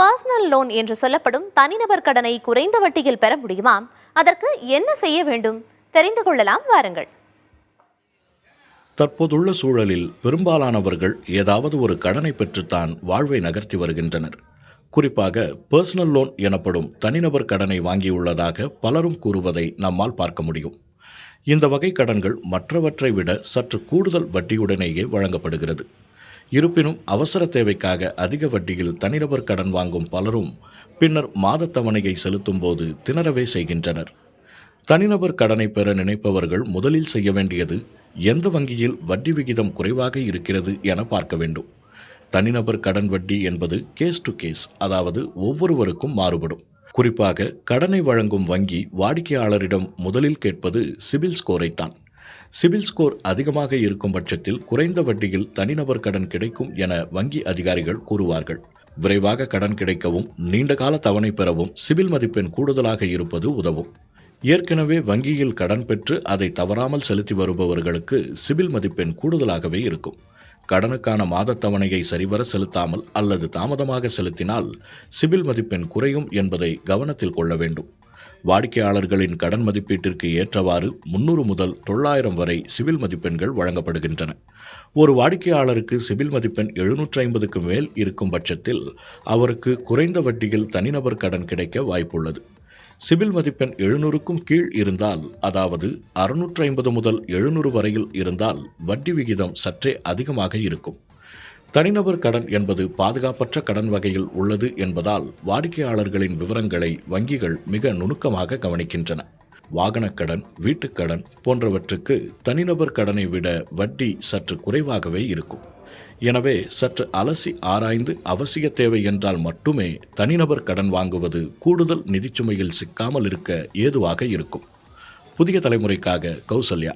Personal loan என்று சொல்லப்படும் தனிநபர் கடனை குறைந்த வட்டியில் பெற முடியுமா? அதற்கு என்ன செய்ய வேண்டும்? தெரிந்து கொள்ளலாம், வாருங்கள். தற்போதுள்ள சூழலில் பெரும்பாலானவர்கள் ஏதாவது ஒரு கடனை பெற்றுத்தான் வாழ்வை நகர்த்தி வருகின்றனர். குறிப்பாக பர்சனல் லோன் எனப்படும் தனிநபர் கடனை வாங்கியுள்ளதாக பலரும் கூறுவதை நம்மால் பார்க்க முடியும். இந்த வகை கடன்கள் மற்றவற்றை விட சற்று கூடுதல் வட்டியுடனேயே வழங்கப்படுகிறது. இருப்பினும் அவசர தேவைக்காக அதிக வட்டியில் தனிநபர் கடன் வாங்கும் பலரும் பின்னர் மாத தவணையை செலுத்தும் போது திணறவே செய்கின்றனர். தனிநபர் கடனை பெற நினைப்பவர்கள் முதலில் செய்ய வேண்டியது எந்த வங்கியில் வட்டி விகிதம் குறைவாக இருக்கிறது என பார்க்க வேண்டும். தனிநபர் கடன் வட்டி என்பது கேஸ் டு கேஸ், அதாவது ஒவ்வொருவருக்கும் மாறுபடும். குறிப்பாக கடனை வழங்கும் வங்கி வாடிக்கையாளரிடம் முதலில் கேட்பது சிபில் ஸ்கோரைத்தான். சிபில் ஸ்கோர் அதிகமாக இருக்கும் பட்சத்தில் குறைந்த வட்டியில் தனிநபர் கடன் கிடைக்கும் என வங்கி அதிகாரிகள் கூறுவார்கள். விரைவாக கடன் கிடைக்கவும் நீண்டகால தவணை பெறவும் சிபில் மதிப்பெண் கூடுதலாக இருப்பது உதவும். ஏற்கனவே வங்கியில் கடன் பெற்று அதை தவறாமல் செலுத்தி வருபவர்களுக்கு சிபில் மதிப்பெண் கூடுதலாகவே இருக்கும். கடனுக்கான மாத தவணையை சரிவர செலுத்தாமல் அல்லது தாமதமாக செலுத்தினால் சிபில் மதிப்பெண் குறையும் என்பதை கவனத்தில் கொள்ள வேண்டும். வாடிக்கையாளர்களின் கடன் மதிப்பீட்டிற்கு ஏற்றவாறு 300 முதல் 900 வரை சிபில் மதிப்பெண்கள் வழங்கப்படுகின்றன. ஒரு வாடிக்கையாளருக்கு சிபில் மதிப்பெண் 750க்கு மேல் இருக்கும் பட்சத்தில் அவருக்கு குறைந்த வட்டியில் தனிநபர் கடன் கிடைக்க வாய்ப்புள்ளது. சிபில் மதிப்பெண் 700க்கும் கீழ் இருந்தால், அதாவது 650 முதல் 700 வரையில் இருந்தால் வட்டி விகிதம் சற்றே அதிகமாக இருக்கும். தனிநபர் கடன் என்பது பாதுகாப்பற்ற கடன் வகையில் உள்ளது என்பதால் வாடிக்கையாளர்களின் விவரங்களை வங்கிகள் மிக நுணுக்கமாக கவனிக்கின்றன. வாகனக்கடன், வீட்டுக்கடன் போன்றவற்றுக்கு தனிநபர் கடனை விட வட்டி சற்று குறைவாகவே இருக்கும். எனவே சற்று அலசி ஆராய்ந்து அவசிய தேவை என்றால் மட்டுமே தனிநபர் கடன் வாங்குவது கூடுதல் நிதிச்சுமையில் சிக்காமல் இருக்க ஏதுவாக இருக்கும். புதிய தலைமுறைக்காக கௌசல்யா.